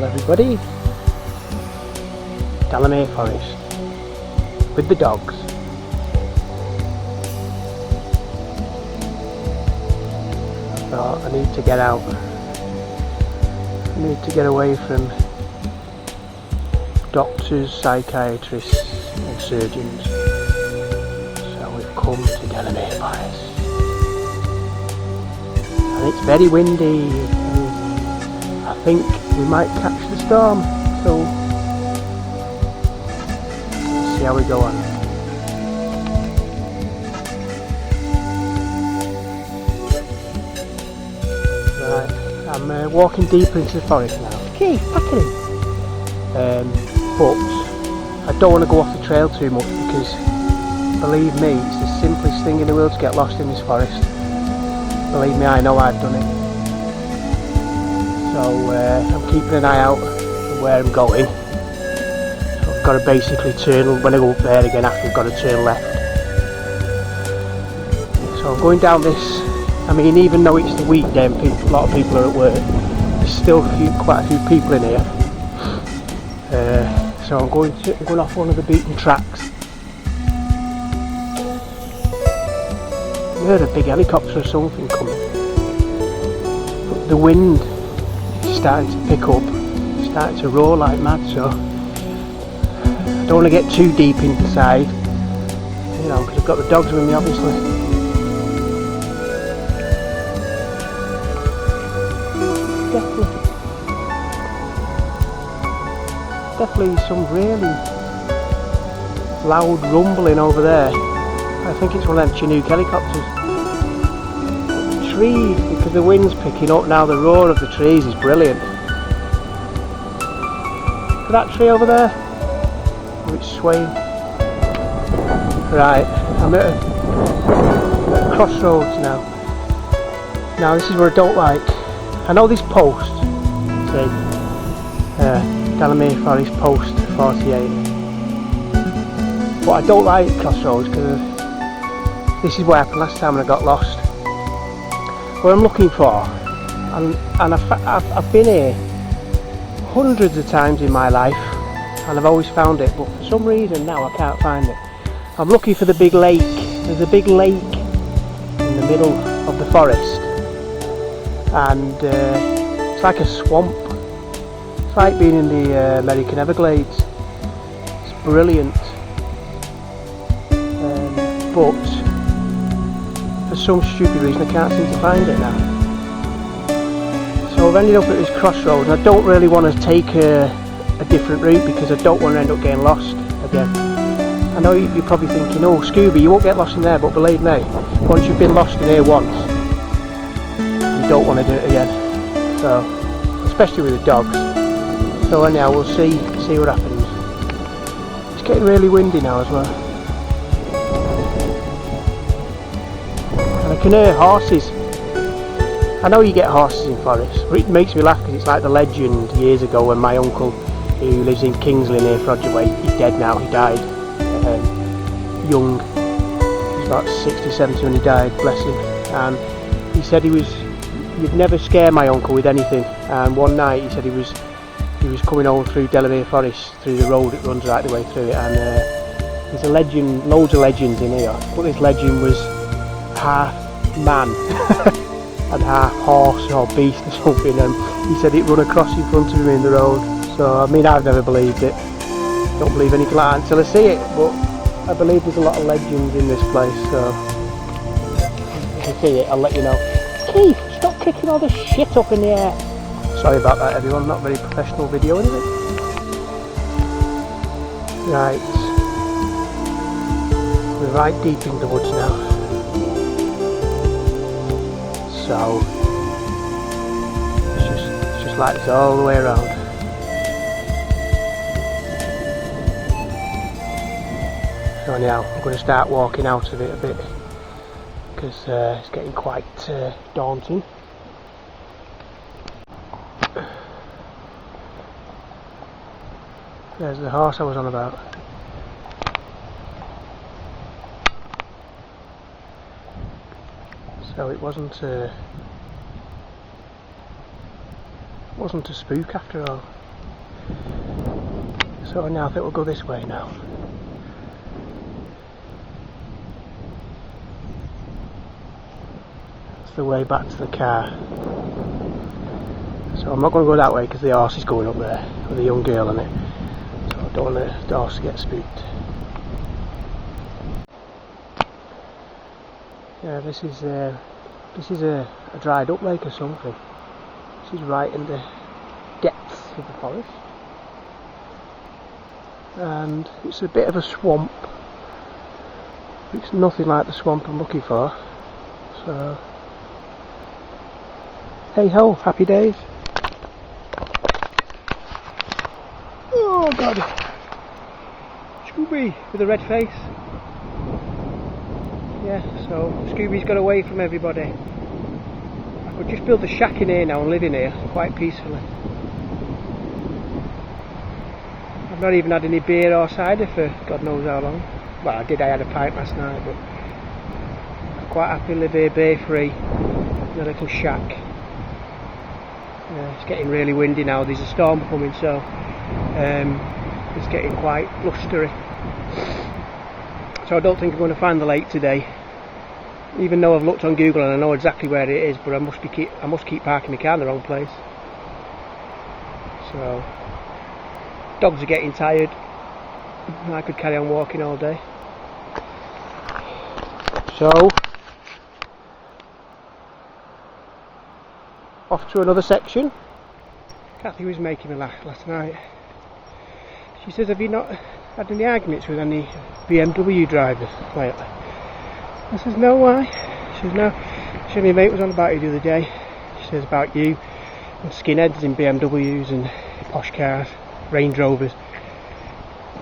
Hello everybody, Delamere Forest with the dogs. I thought I need to get out, I need to get away from doctors, psychiatrists and surgeons, so we've come to Delamere Forest. And it's very windy and I think we might catch the storm, so let's see how we go on. Right, I'm walking deeper into the forest now. Keith, pack it in. But I don't want to go off the trail too much because, believe me, it's the simplest thing in the world to get lost in this forest. Believe me, I know I've done it. So I'm keeping an eye out for where I'm going. So I've got to basically turn, when I go up there again after I've got to turn left. So I'm going down this, I mean, even though it's the weekday and a lot of people are at work, there's still quite a few people in here. So I'm going off one of the beaten tracks. I heard a big helicopter or something coming. But the wind is starting to pick up, starting to roar like mad, so I don't want to get too deep inside, you know, because I've got the dogs with me obviously. Definitely some really loud rumbling over there. I think it's one of them Chinook helicopters. The trees, because the wind's picking up now, the roar of the trees is brilliant. Look at that tree over there. Oh, it's swaying. Right, I'm at a crossroads now. Now this is where I don't like. I know this post, say, Delamere Forest Post 48. But I don't like crossroads because this is what happened last time when I got lost. What I'm looking for, and I've been here hundreds of times in my life and I've always found it, but for some reason now I can't find it. I'm looking for the big lake. There's a big lake in the middle of the forest and it's like a swamp. It's like being in the American Everglades. It's brilliant. But for some stupid reason I can't seem to find it now. So I've ended up at this crossroads and I don't really want to take a different route because I don't want to end up getting lost again. I know you're probably thinking, oh Scooby, you won't get lost in there, but believe me, once you've been lost in here once, you don't want to do it again. So, especially with the dogs. So anyhow, we'll see what happens. It's getting really windy now as well. I can hear horses. I know you get horses in forests, but it makes me laugh because it's like the legend years ago when my uncle, who lives in Kingsley near Frodgeway, he's dead now, he died young, he was about 60, 70 when he died, bless him, and he said you'd never scare my uncle with anything, and one night he said he was coming home through Delamere Forest, through the road that runs right the way through it, and there's a legend, loads of legends in here, but this legend was half man and half horse or beast or something, and he said it run across in front of him in the road. So I mean, I've never believed it, don't believe anything like that until I see it, but I believe there's a lot of legends in this place, so if I see it I'll let you know. Keith, stop kicking all the shit up in the air. Sorry about that everyone, not very professional video, is it? Right, we're right deep in the woods now. So it's just like this all the way around. So anyhow, I'm going to start walking out of it a bit because it's getting quite daunting. There's the horse I was on about. So it wasn't a spook after all. So now I think we'll go this way now. That's the way back to the car. So I'm not going to go that way because the horse is going up there with a young girl on it. So I don't want the horse to get spooked. Yeah, this is a dried up lake or something. This is right in the depths of the forest. And it's a bit of a swamp. It's nothing like the swamp I'm looking for. So, hey ho, happy days. Oh god, Scooby with a red face. Yeah, so Scooby's got away from everybody. I could just build a shack in here now and live in here quite peacefully. I've not even had any beer or cider for God knows how long. Well, I had a pint last night, but I'm quite happy to live here beer free in a little shack. It's getting really windy now, there's a storm coming, so it's getting quite blustery. So I don't think I'm going to find the lake today, even though I've looked on Google and I know exactly where it is, but I must keep parking my car in the wrong place. So dogs are getting tired. I could carry on walking all day. So off to another section. Kathy was making me laugh last night. She says, have you not had any arguments with any BMW drivers lately? I says, no, why? She says, no. She said, my mate was on about you the other day. She says about you and skinheads in BMWs and posh cars, Range Rovers.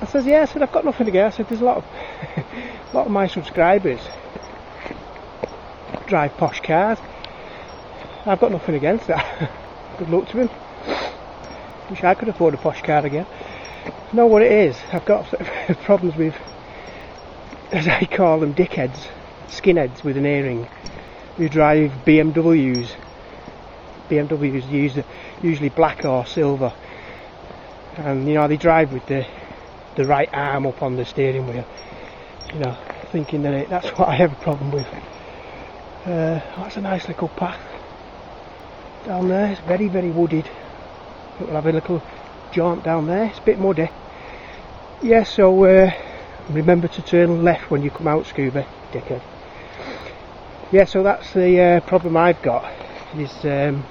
I says, yeah, I said, I've got nothing against. I said, there's a lot of my subscribers drive posh cars. I've got nothing against that. Good luck to him. Wish I could afford a posh car again. I know what it is. I've got problems with, as I call them, dickheads, skinheads with an earring, who drive BMWs. BMWs usually black or silver, and you know they drive with the right arm up on the steering wheel. You know, thinking that that's what I have a problem with. That's a nice little path down there. It's very, very wooded. We'll have a little jaunt down there. It's a bit muddy. Yeah, so remember to turn left when you come out, Scuba, dickhead. Yeah, so that's the problem I've got. Is there's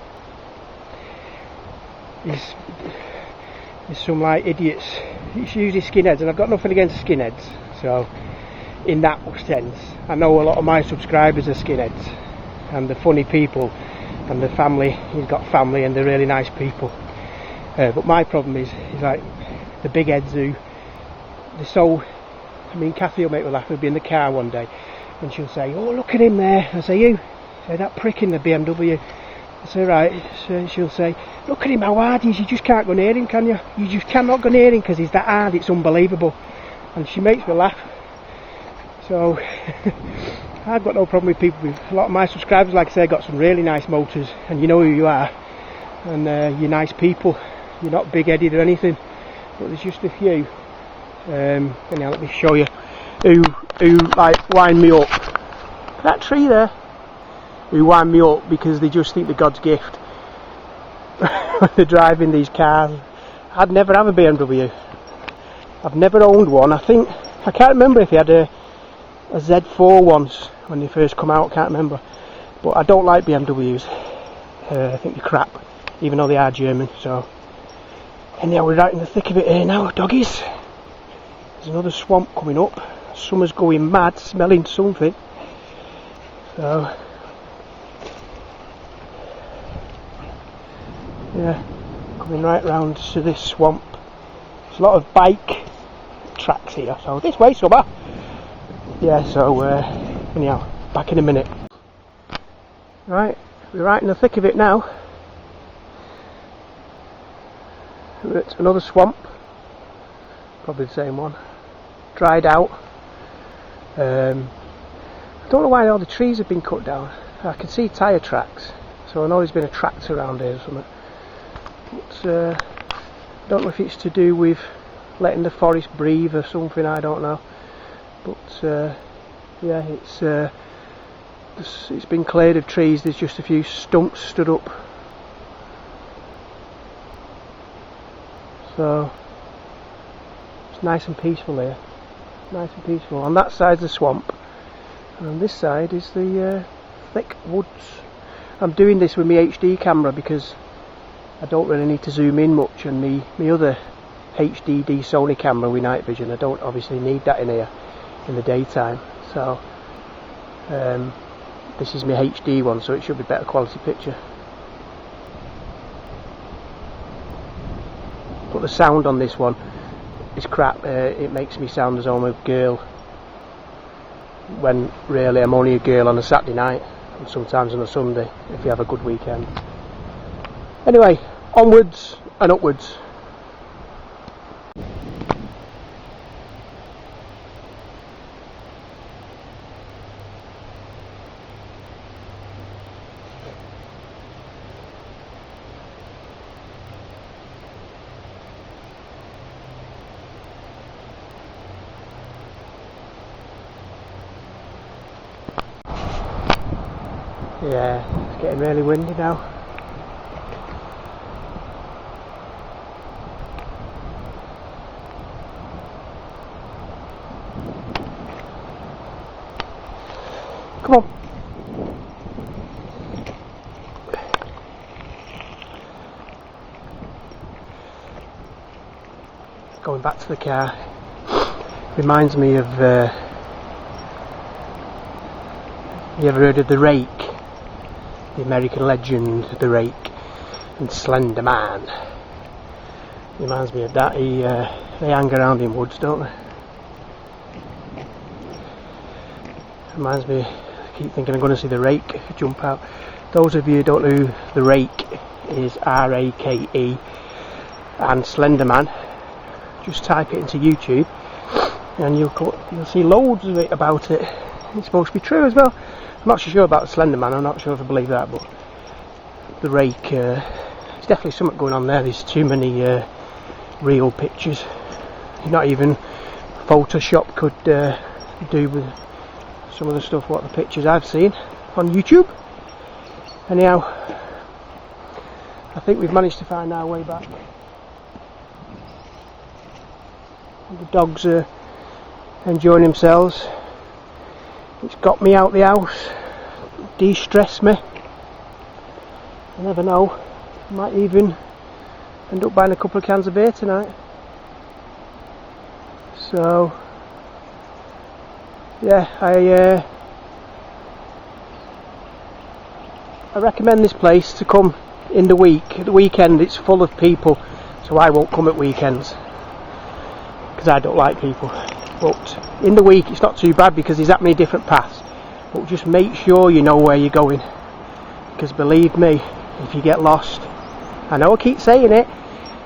some like idiots. It's usually skinheads, and I've got nothing against skinheads. So in that sense, I know a lot of my subscribers are skinheads, and they're funny people, and the family. He's got family, and they're really nice people. But my problem is like the big heads who they're so. I mean, Kathy will make me laugh. We'll be in the car one day, and she'll say, "Oh, look at him there." I say, "You?" I say, "That prick in the BMW." I say, "Right." So she'll say, "Look at him, how hard he is. You just can't go near him, can you? You just cannot go near him because he's that hard. It's unbelievable." And she makes me laugh. So I've got no problem with people. With a lot of my subscribers, like I say, got some really nice motors, and you know who you are, and you're nice people. You're not big-headed or anything, but there's just a few. Anyhow, let me show you who like wind me up. That tree there, who wind me up because they just think they're God's gift. They're driving these cars. I'd never have a BMW. I've never owned one. I can't remember if he had a Z4 once when they first come out. I can't remember, but I don't like BMWs. I think they're crap, even though they are German. So. Anyhow, we're right in the thick of it here now, doggies. There's another swamp coming up. Summer's going mad, smelling something. So, yeah, coming right round to this swamp. There's a lot of bike tracks here, so this way, Summer. Yeah, so, anyhow, back in a minute. Right, we're right in the thick of it now. It's another swamp, probably the same one, dried out. I don't know why all the trees have been cut down. I can see tyre tracks, so I know there's been a tractor around here or something. But I don't know if it's to do with letting the forest breathe or something, I don't know. But yeah, it's been cleared of trees. There's just a few stumps stood up. So it's nice and peaceful here. Nice and peaceful. On that side's the swamp, and on this side is the thick woods. I'm doing this with my HD camera because I don't really need to zoom in much, and my other HDD Sony camera with night vision, I don't obviously need that in here in the daytime. So this is my HD one, so it should be better quality picture. But the sound on this one is crap. It makes me sound as though I'm a girl, when really I'm only a girl on a Saturday night and sometimes on a Sunday if you have a good weekend. Anyway, onwards and upwards. Yeah, it's getting really windy now. Come on. Going back to the car reminds me of you ever heard of The Rake? The American legend, The Rake, and Slender Man. Reminds me of that. They hang around in woods, don't they? Reminds me, I keep thinking I'm going to see The Rake jump out. Those of you who don't know who The Rake is, R-A-K-E, and Slender Man, just type it into YouTube and you'll see loads of it about it. It's supposed to be true as well. I'm not so sure about the Slender Man, I'm not sure if I believe that, but The Rake, there's definitely something going on there. There's too many real pictures. Not even Photoshop could do with some of the stuff, what the pictures I've seen on YouTube. Anyhow, I think we've managed to find our way back. The dogs are enjoying themselves. It's got me out the house, de-stressed me. I never know, I might even end up buying a couple of cans of beer tonight. So yeah, I recommend this place to come in the week. At the weekend it's full of people, so I won't come at weekends because I don't like people. But in the week it's not too bad because there's that many different paths. But just make sure you know where you're going, because believe me, if you get lost, I know I keep saying it,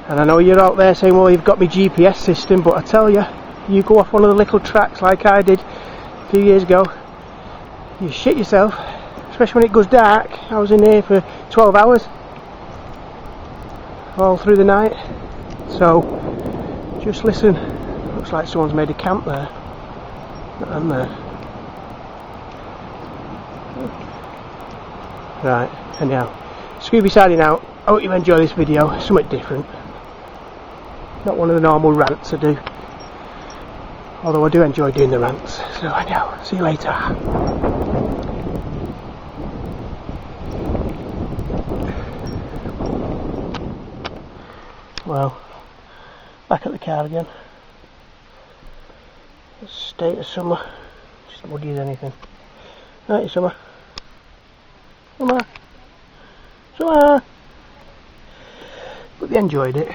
and I know you're out there saying, well, you've got my GPS system, but I tell you, you go off one of the little tracks like I did a few years ago, you shit yourself, especially when it goes dark. I was in here for 12 hours all through the night. So just listen. Looks like someone's made a camp there. And there. Right, anyhow, Scooby signing out. I hope you enjoy this video. It's something different. Not one of the normal rants I do. Although I do enjoy doing the rants. So anyhow, see you later. Well, back at the car again. State of summer, just muddy as anything. Right, summer. Summer. Summer. But they enjoyed it.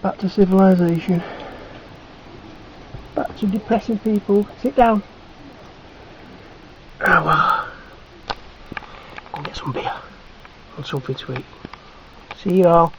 Back to civilization. Back to depressing people. Sit down. Ah, well. Go and get some beer and something to eat. See you all.